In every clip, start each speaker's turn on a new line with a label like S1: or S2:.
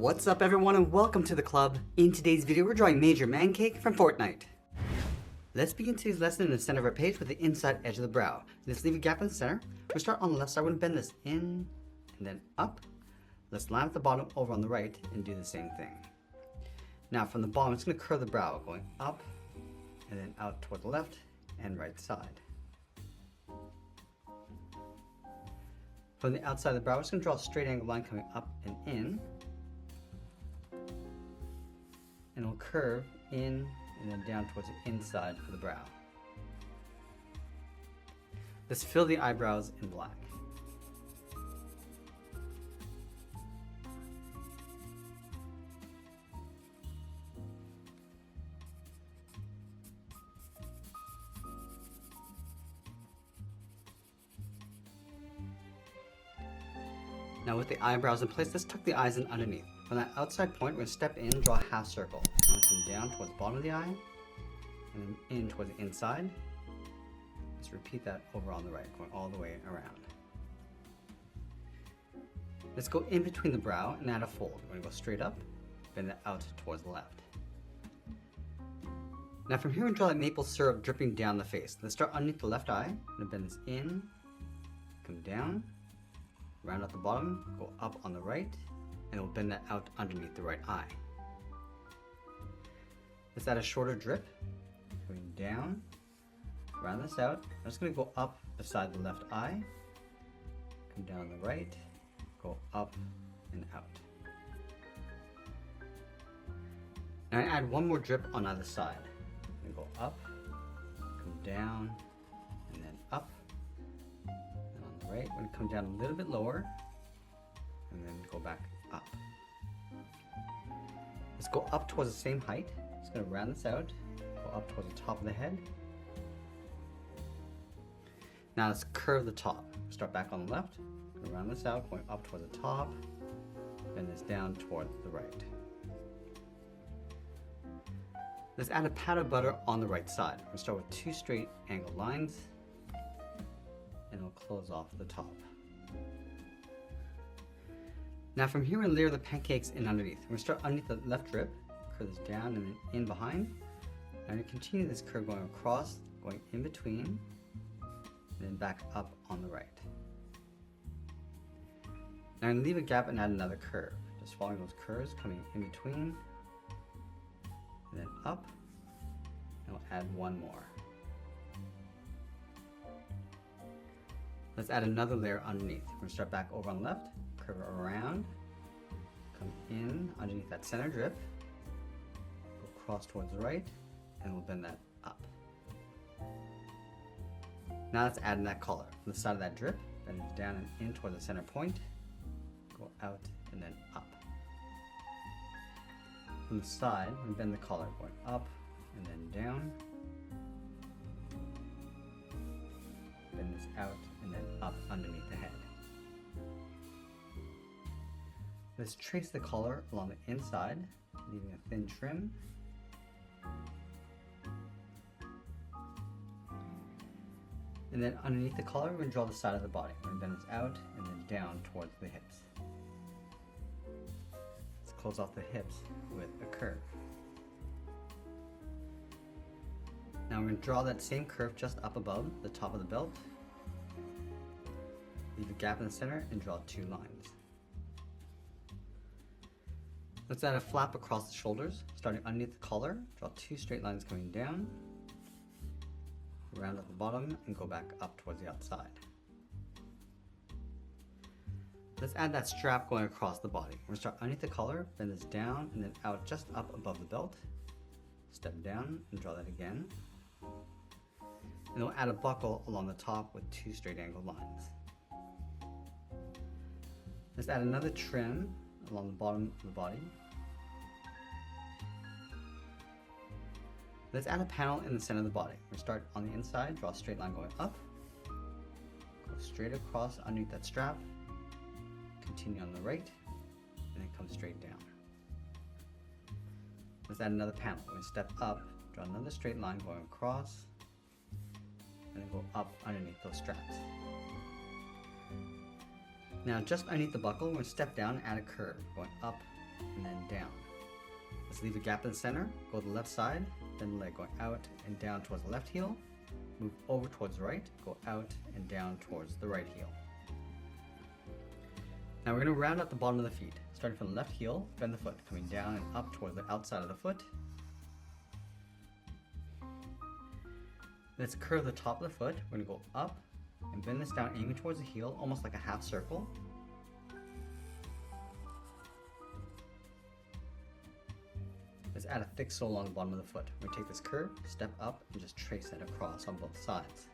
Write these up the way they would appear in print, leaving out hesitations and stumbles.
S1: What's up everyone and welcome to the club. In today's video we're drawing Major Mancake from Fortnite. Let's begin today's lesson in the center of our page with the inside edge of the brow. Let's leave a gap in the center. We'll start on the left side. We're going to bend this in and then up. Let's line up the bottom over on the right and do the same thing. Now from the bottom it's going to curve the brow going up and then out toward the left and right side. From the outside of the brow, we're just going to draw a straight angle line coming up and in. And it'll curve in and then down towards the inside of the brow. Let's fill the eyebrows in black. Now with the eyebrows in place, let's tuck the eyes in underneath. From that outside point, we're going to step in, draw a half circle. I'm going to come down towards the bottom of the eye, and then in towards the inside. Let's repeat that over on the right, going all the way around. Let's go in between the brow and add a fold. We're going to go straight up, bend it out towards the left. Now from here, we're going to draw that maple syrup dripping down the face. Let's start underneath the left eye. I'm going to bend this in, come down, round out the bottom, go up on the right, and we'll bend that out underneath the right eye. Let's add a shorter drip, going down, round this out. I'm just going to go up beside the left eye, come down the right, go up and out. Now I add one more drip on either side. I'm going to go up, come down, and then up. And on the right, we're going to come down a little bit lower, and then go back up. Let's go up towards the same height. Just going to round this out, go up towards the top of the head. Now let's curve the top. Start back on the left, round this out, going up towards the top, bend this down toward the right. Let's add a pat of butter on the right side. We'll start with two straight angled lines, and we'll close off the top. Now from here, we're going to layer the pancakes in underneath. We're going to start underneath the left drip, curve this down and then in behind. Now we continue this curve going across, going in between, and then back up on the right. Now I'm going to leave a gap and add another curve. Just following those curves, coming in between, and then up, and we'll add one more. Let's add another layer underneath. We're going to start back over on the left, curve it around, come in underneath that center drip, go across towards the right, and we'll bend that up. Now let's add in that collar. From the side of that drip, bend it down and in toward the center point, go out and then up. From the side, we bend the collar going up and then down, bend this out and then up underneath the head. Let's trace the collar along the inside, leaving a thin trim. And then underneath the collar, we're going to draw the side of the body. We're going to bend this out and then down towards the hips. Let's close off the hips with a curve. Now we're going to draw that same curve just up above the top of the belt. Leave a gap in the center and draw two lines. Let's add a flap across the shoulders, starting underneath the collar. Draw two straight lines coming down, round at the bottom, and go back up towards the outside. Let's add that strap going across the body. We're going to start underneath the collar, bend this down, and then out just up above the belt. Step down and draw that again. And we'll add a buckle along the top with two straight angled lines. Let's add another trim along the bottom of the body. Let's add a panel in the center of the body. We'll start on the inside, draw a straight line going up, go straight across underneath that strap, continue on the right, and then come straight down. Let's add another panel. We're going to step up, draw another straight line going across, and then go up underneath those straps. Now just underneath the buckle, we're going to step down and add a curve, going up and down. Let's leave a gap in the center, go to the left side, bend the leg going out and down towards the left heel, move over towards the right, go out and down towards the right heel. Now we're going to round out the bottom of the feet. Starting from the left heel, bend the foot, coming down and up towards the outside of the foot. Let's curve the top of the foot. We're going to go up and bend this down, aiming towards the heel, almost like a half circle. Let's add a thick sole on the bottom of the foot. We take this curve, step up, and just trace it across on both sides.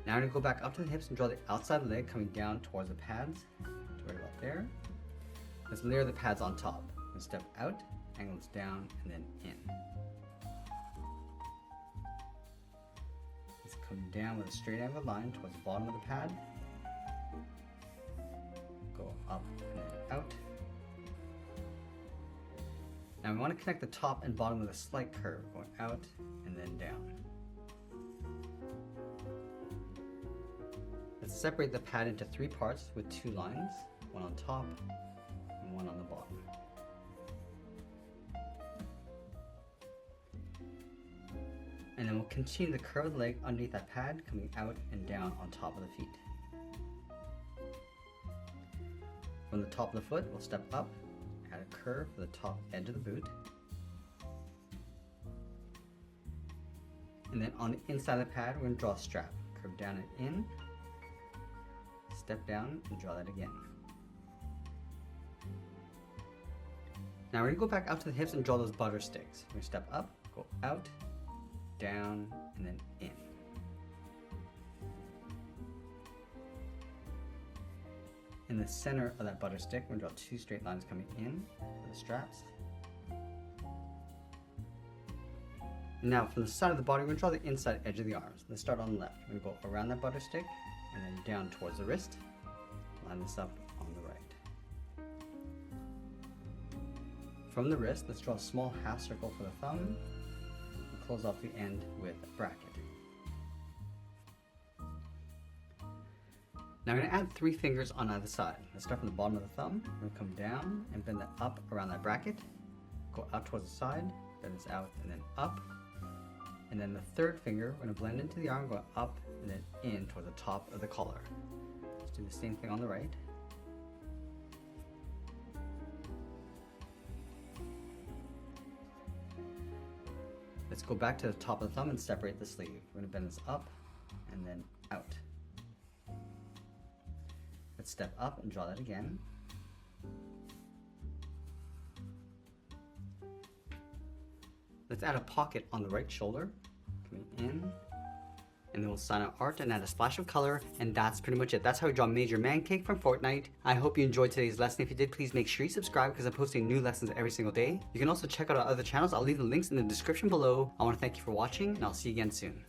S1: Now we're going to go back up to the hips and draw the outside leg coming down towards the pads, to right about there. Let's layer the pads on top. Let's step out, angle this down, and then in. Let's come down with a straight angled line towards the bottom of the pad. Go up and then out. Now we want to connect the top and bottom with a slight curve, going out and then down. Let's separate the pad into 3 parts with 2 lines, one on top and one on the bottom. And then we'll continue the curve of the leg underneath that pad, coming out and down on top of the feet. From the top of the foot, we'll step up, add a curve for the top edge of the boot. And then on the inside of the pad, we're going to draw a strap. Curve down and in, step down and draw that again. Now we're going to go back out to the hips and draw those butter sticks. We're going to step up, go out, down, and then in. In the center of that butter stick, we're going to draw 2 straight lines coming in for the straps. And now from the side of the body, we're going to draw the inside edge of the arms. Let's start on the left. We're going to go around that butter stick and then down towards the wrist. Line this up on the right. From the wrist, let's draw a small half circle for the thumb and close off the end with a bracket. Now we're going to add 3 fingers on either side. Let's start from the bottom of the thumb. We're going to come down and bend that up around that bracket. Go out towards the side, bend this out and then up. And then the 3rd finger, we're going to blend into the arm, go up and then in toward the top of the collar. Let's do the same thing on the right. Let's go back to the top of the thumb and separate the sleeve. We're going to bend this up and then out. Let's step up and draw that again. Let's add a pocket on the right shoulder, coming in, and then we'll sign out art and add a splash of color, and that's pretty much it. That's how we draw Major Mancake from Fortnite. I hope you enjoyed today's lesson. If you did, please make sure you subscribe because I'm posting new lessons every single day. You can also check out our other channels. I'll leave the links in the description below. I want to thank you for watching, and I'll see you again soon.